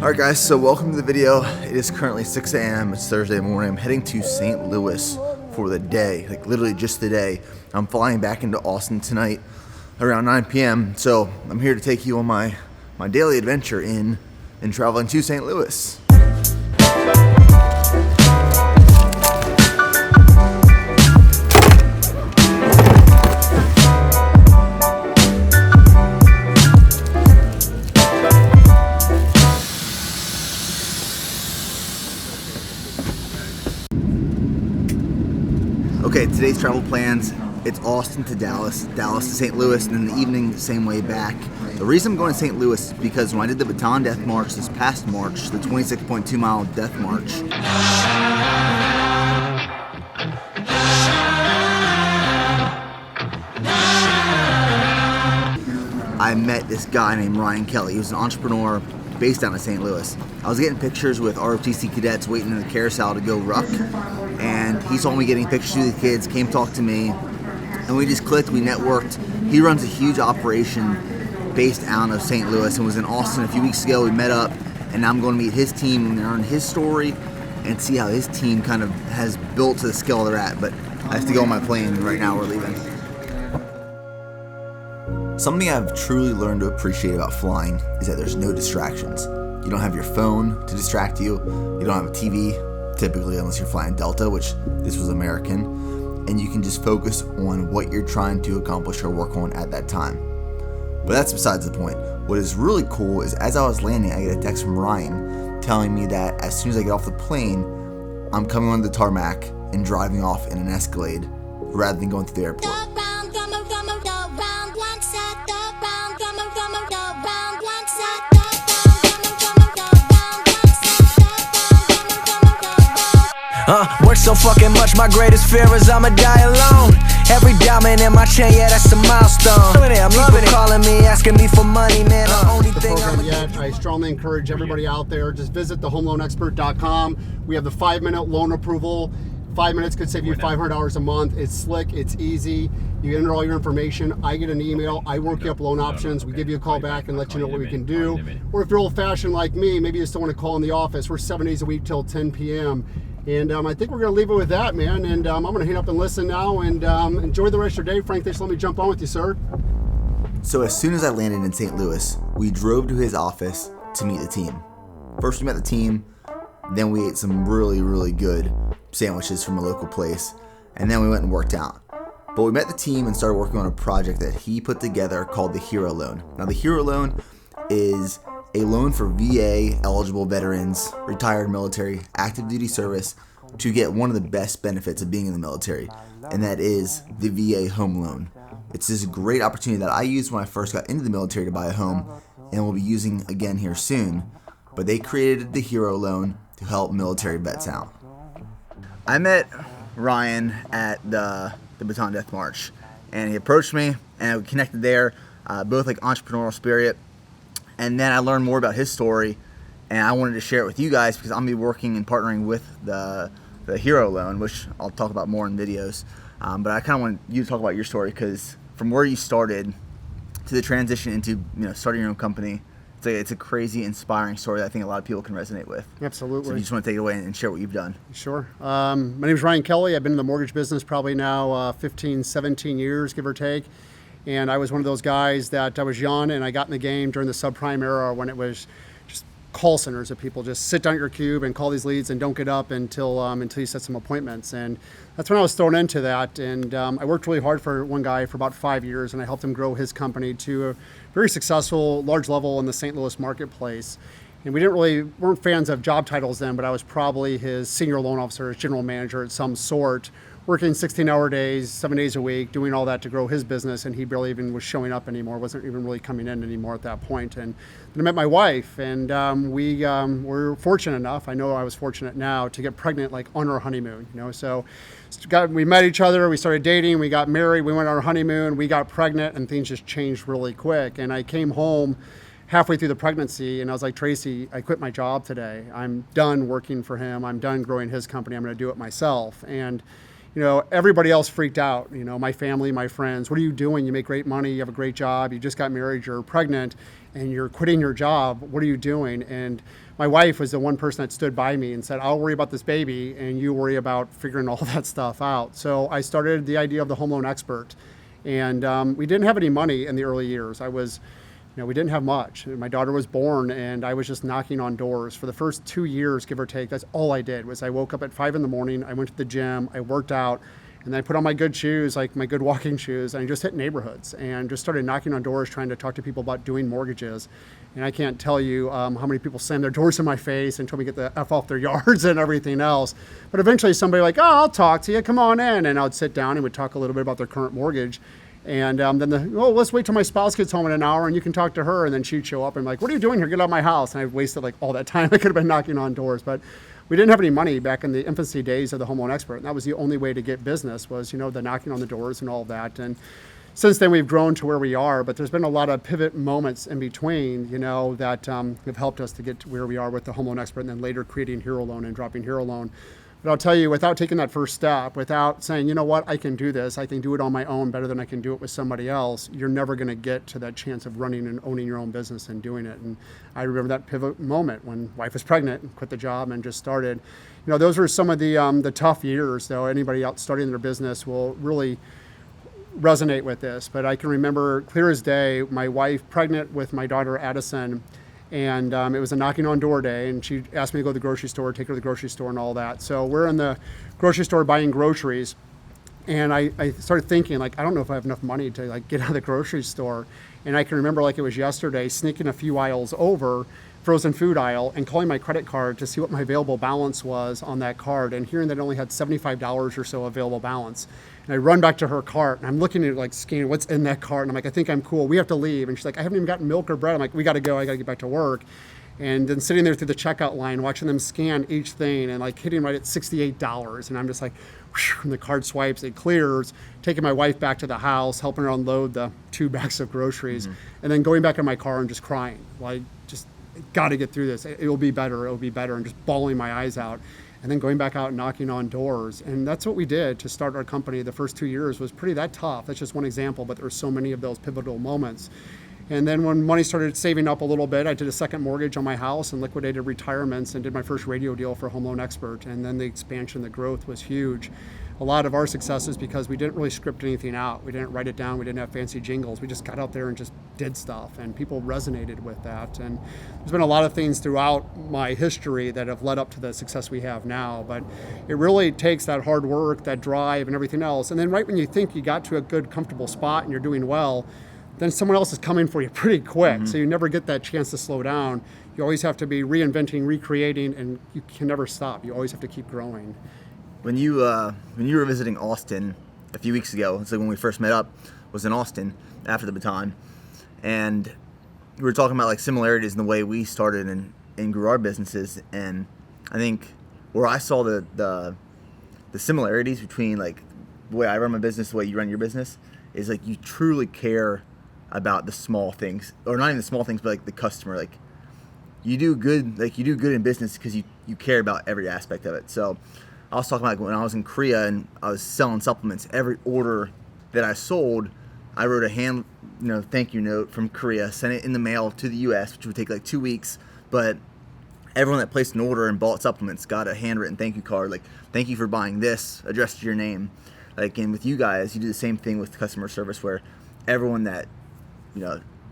Alright guys, so welcome to the video. It is currently 6 a.m. It's Thursday morning. I'm heading to St. Louis for the day, like literally just the day. I'm flying back into Austin tonight around 9 p.m. So I'm here to take you on my daily adventure in traveling to St. Louis. Okay, today's travel plans, it's Austin to Dallas, Dallas to St. Louis, and then the evening, the same way back. The reason I'm going to St. Louis is because when I did the Baton Death March this past March, the 26.2 mile death march, I met this guy named Ryan Kelly. He was an entrepreneur based down in St. Louis. I was getting pictures with ROTC cadets waiting in the carousel to go ruck, and he saw me getting pictures with the kids, came talk to me, and we just clicked, we networked. He runs a huge operation based out of St. Louis and was in Austin a few weeks ago. We met up, and now I'm going to meet his team and learn his story and see how his team kind of has built to the scale they're at. But I have to go on my plane right now. We're leaving. Something I've truly learned to appreciate about flying is that there's no distractions. You don't have your phone to distract you. You don't have a TV, typically, unless you're flying Delta, which this was American. And you can just focus on what you're trying to accomplish or work on at that time. But that's besides the point. What is really cool is as I was landing, I get a text from Ryan telling me that as soon as I get off the plane, I'm coming on the tarmac and driving off in an Escalade rather than going through the airport. Work so fucking much, my greatest fear is I'ma die alone. Every diamond in my chain, yeah, that's a milestone. I'm loving it. Calling me, asking me for money, man. The only thing I strongly encourage everybody out there, just visit thehomeloanexpert.com. We have the 5-minute loan approval. 5 minutes could save you $500 a month. It's slick, it's easy. You enter all your information. I get an email. I work you up loan options. We give you a call back and let you know what we can do. Or if you're old-fashioned like me, maybe you still want to call in the office. We're 7 days a week till 10 p.m. And I think we're going to leave it with that, man. And I'm going to hang up and listen now and enjoy the rest of your day. Frank, thanks for letting me jump on with you, sir. So as soon as I landed in St. Louis, we drove to his office to meet the team. First we met the team, then we ate some really, really good sandwiches from a local place, and then we went and worked out. But we met the team and started working on a project that he put together called the Hero Loan. Now the Hero Loan is a loan for VA eligible veterans, retired military, active duty service to get one of the best benefits of being in the military, and that is the VA home loan. It's this great opportunity that I used when I first got into the military to buy a home, and we'll be using again here soon. But they created the Hero Loan to help military vets out. I met Ryan at the Baton Death March, and he approached me, and we connected there, both like entrepreneurial spirit. And then I learned more about his story, and I wanted to share it with you guys because I'm going to be working and partnering with the Hero Loan, which I'll talk about more in videos. But I kind of want you to talk about your story because from where you started to the transition into starting your own company, it's a crazy, inspiring story that I think a lot of people can resonate with. Absolutely. So you just want to take it away and share what you've done. Sure. My name is Ryan Kelly. I've been in the mortgage business probably now 15, 17 years, give or take. And I was one of those guys that I was young and I got in the game during the subprime era when it was just call centers that people just sit down at your cube and call these leads and don't get up until you set some appointments. And that's when I was thrown into that. And I worked really hard for one guy for about 5 years, and I helped him grow his company to a very successful, large level in the St. Louis marketplace. And we weren't fans of job titles then, but I was probably his senior loan officer, his general manager at some sort, working 16-hour days, 7 days a week, doing all that to grow his business, and he barely even was showing up anymore, wasn't even really coming in anymore at that point. And then I met my wife, and we were fortunate enough, I know I was fortunate now, to get pregnant like on our honeymoon, So we met each other, we started dating, we got married, we went on our honeymoon, we got pregnant, and things just changed really quick. And I came home halfway through the pregnancy, and I was like, Tracy, I quit my job today. I'm done working for him. I'm done growing his company. I'm going to do it myself. And everybody else freaked out. My family, my friends, what are you doing? You make great money, you have a great job, you just got married, you're pregnant, and you're quitting your job. What are you doing? And my wife was the one person that stood by me and said, I'll worry about this baby and you worry about figuring all that stuff out. So I started the idea of the home loan expert. And we didn't have any money in the early years. We didn't have much. My daughter was born and I was just knocking on doors. For the first 2 years, give or take, that's all I did was I woke up at 5 in the morning, I went to the gym, I worked out, and then I put on my good shoes, like my good walking shoes, and I just hit neighborhoods and just started knocking on doors trying to talk to people about doing mortgages. And I can't tell you how many people slammed their doors in my face and told me to get the F off their yards and everything else. But eventually somebody like, I'll talk to you, come on in. And I would sit down and would talk a little bit about their current mortgage. And then let's wait till my spouse gets home in an hour and you can talk to her. And then she'd show up and like, what are you doing here? Get out of my house. And I wasted like all that time. I could have been knocking on doors. But we didn't have any money back in the infancy days of the home loan expert. And that was the only way to get business was, the knocking on the doors and all that. And since then we've grown to where we are, but there's been a lot of pivot moments in between, that have helped us to get to where we are with the home loan expert and then later creating Hero Loan and dropping Hero Loan. But I'll tell you, without taking that first step, without saying, you know what, I can do this, I can do it on my own better than I can do it with somebody else, you're never going to get to that chance of running and owning your own business and doing it. And I remember that pivot moment when wife was pregnant and quit the job and just started. Those were some of the tough years, though. Anybody out starting their business will really resonate with this. But I can remember clear as day, my wife pregnant with my daughter Addison, and it was a knocking on door day, and she asked me to go to the grocery store, take her to the grocery store and all that. So we're in the grocery store buying groceries, and I started thinking, I don't know if I have enough money to get out of the grocery store. And I can remember like it was yesterday, sneaking a few aisles over, frozen food aisle, and calling my credit card to see what my available balance was on that card, and hearing that it only had $75 or so available balance. And I run back to her cart, and I'm looking at it, scanning what's in that cart, and I'm like, I think I'm cool. We have to leave. And she's like, I haven't even gotten milk or bread. I'm like, we got to go. I got to get back to work. And then sitting there through the checkout line, watching them scan each thing, and hitting right at $68. And I'm just like, whew, and the card swipes, it clears, taking my wife back to the house, helping her unload the 2 bags of groceries, and then going back in my car and just crying, just got to get through this. It will be better. It will be better. And just bawling my eyes out. And then going back out and knocking on doors. And that's what we did to start our company. The first 2 years was pretty that tough. That's just one example, but there were so many of those pivotal moments. And then when money started saving up a little bit, I did a second mortgage on my house and liquidated retirements and did my first radio deal for Home Loan Expert. And then the expansion, the growth was huge. A lot of our success is because we didn't really script anything out. We didn't write it down. We didn't have fancy jingles. We just got out there and just did stuff, and people resonated with that. And there's been a lot of things throughout my history that have led up to the success we have now. But it really takes that hard work, that drive, and everything else. And then right when you think you got to a good, comfortable spot and you're doing well, then someone else is coming for you pretty quick. So you never get that chance to slow down. You always have to be reinventing, recreating, and you can never stop. You always have to keep growing. When you were visiting Austin a few weeks ago, it's like when we first met up, was in Austin after the baton, and we were talking about similarities in the way we started and grew our businesses. And I think where I saw the similarities between the way I run my business, the way you run your business, is you truly care about the small things, or not even the small things, but the customer. You do good, you do good in business because you care about every aspect of it. So I was talking about when I was in Korea and I was selling supplements. Every order that I sold, I wrote a thank you note from Korea, sent it in the mail to the U.S., which would take 2 weeks. But everyone that placed an order and bought supplements got a handwritten thank you card, thank you for buying this, addressed to your name. And with you guys, you do the same thing with customer service, where everyone that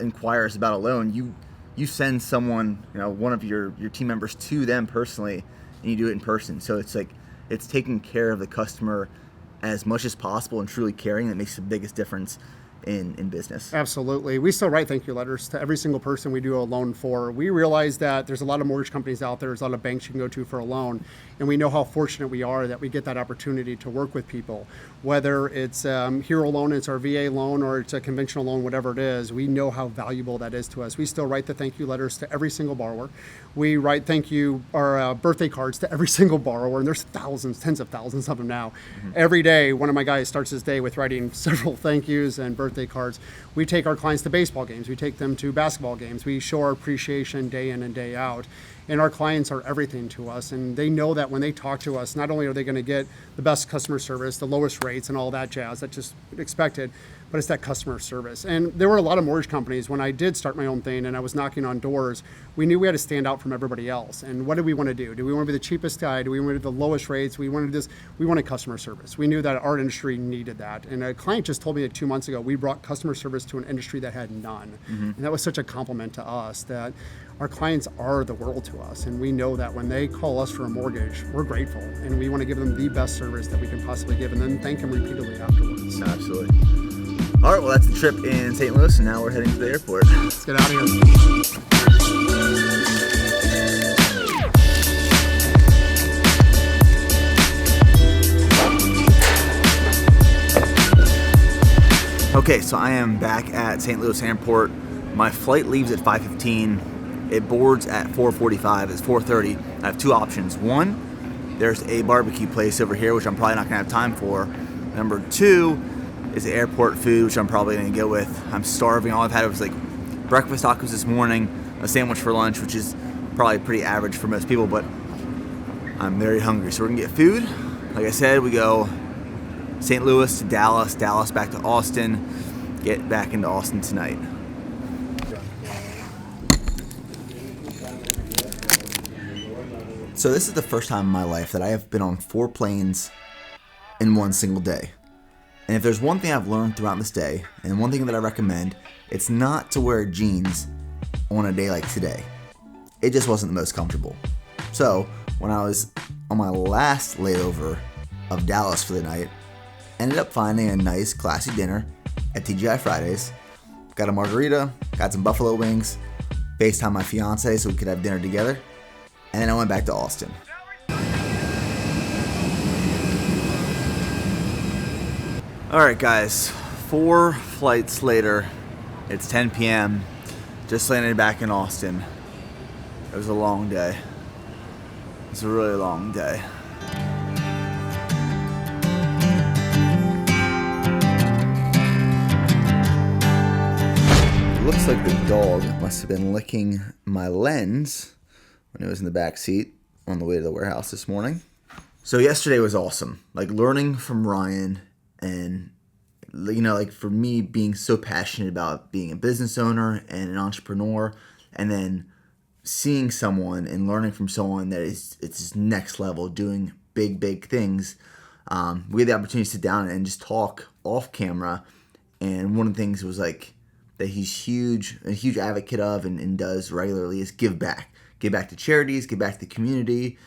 inquires about a loan, you send someone, one of your team members to them personally, and you do it in person. So it's taking care of the customer as much as possible and truly caring that makes the biggest difference in business. Absolutely. We still write thank you letters to every single person we do a loan for. We realize that there's a lot of mortgage companies out there, there's a lot of banks you can go to for a loan, and we know how fortunate we are that we get that opportunity to work with people. Whether it's Hero Loan, it's our VA loan, or it's a conventional loan, whatever it is, we know how valuable that is to us. We still write the thank you letters to every single borrower. We write thank you or birthday cards to every single borrower, and there's thousands, tens of thousands of them now. Every day, one of my guys starts his day with writing several thank yous and birthday cards. We take our clients to baseball games. We take them to basketball games. We show our appreciation day in and day out. And our clients are everything to us, and they know that when they talk to us, not only are they going to get the best customer service, the lowest rates, and all that jazz that's just expected, but it's that customer service. And there were a lot of mortgage companies when I did start my own thing and I was knocking on doors. We knew we had to stand out from everybody else. And what did we want to do? Do we want to be the cheapest guy? Do we want to do the lowest rates? We wanted customer service. We knew that our industry needed that. And a client just told me that 2 months ago, we brought customer service to an industry that had none. And that was such a compliment to us that our clients are the world to us. And we know that when they call us for a mortgage, we're grateful. And we want to give them the best service that we can possibly give and then thank them repeatedly afterwards. Absolutely. All right, well, that's the trip in St. Louis, and now we're heading to the airport. Let's get out of here. Okay, so I am back at St. Louis Airport. My flight leaves at 5:15. It boards at 4:45. It's 4:30. I have two options. One, there's a barbecue place over here, which I'm probably not going to have time for. Number two is the airport food, which I'm probably going to go with. I'm starving. All I've had was like breakfast tacos this morning, a sandwich for lunch, which is probably pretty average for most people, but I'm very hungry. So we're going to get food. Like I said, we go St. Louis to Dallas, Dallas back to Austin, get back into Austin tonight. So this is the first time in my life that I have been on 4 planes in one single day. And if there's one thing I've learned throughout this day, and one thing that I recommend, it's not to wear jeans on a day like today. It just wasn't the most comfortable. So when I was on my last layover of Dallas for the night, ended up finding a nice classy dinner at TGI Fridays. Got a margarita, got some buffalo wings, FaceTime my fiance so we could have dinner together, and then I went back to Austin. Alright guys, 4 flights later, it's 10 p.m., just landed back in Austin. It was a long day. It's a really long day. It looks like the dog must have been licking my lens when it was in the back seat on the way to the warehouse this morning. So yesterday was awesome. Like learning from Ryan and, you know, like for me being so passionate about being a business owner and an entrepreneur, and then seeing someone and learning from someone that it's next level, doing big things. We had the opportunity to sit down and just talk off camera. And one of the things was like that he's a huge advocate of and does regularly is give back. Give back to charities, give back to the community,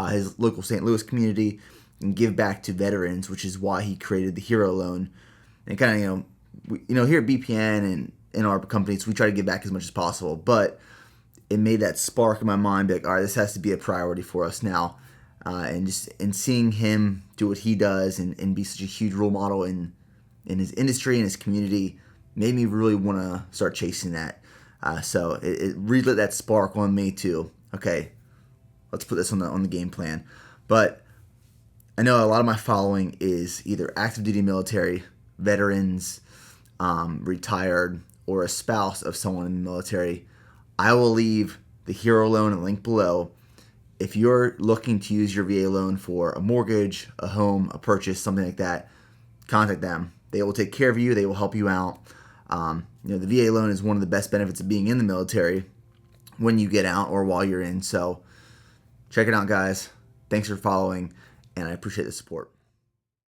his local St. Louis community, and give back to veterans, which is why he created the Hero Loan. And kind of, here at BPN and in our companies, we try to give back as much as possible. But it made that spark in my mind, be like, all right, this has to be a priority for us now. And seeing him do what he does and be such a huge role model in his industry and his community made me really want to start chasing that. So it relit that spark on me too. Okay, let's put this on the game plan. But I know a lot of my following is either active duty military, veterans, retired, or a spouse of someone in the military. I will leave the Hero Loan link below. If you're looking to use your VA loan for a mortgage, a home, a purchase, something like that, contact them. They will take care of you. They will help you out. The VA loan is one of the best benefits of being in the military when you get out or while you're in. So check it out, guys. Thanks for following, and I appreciate the support.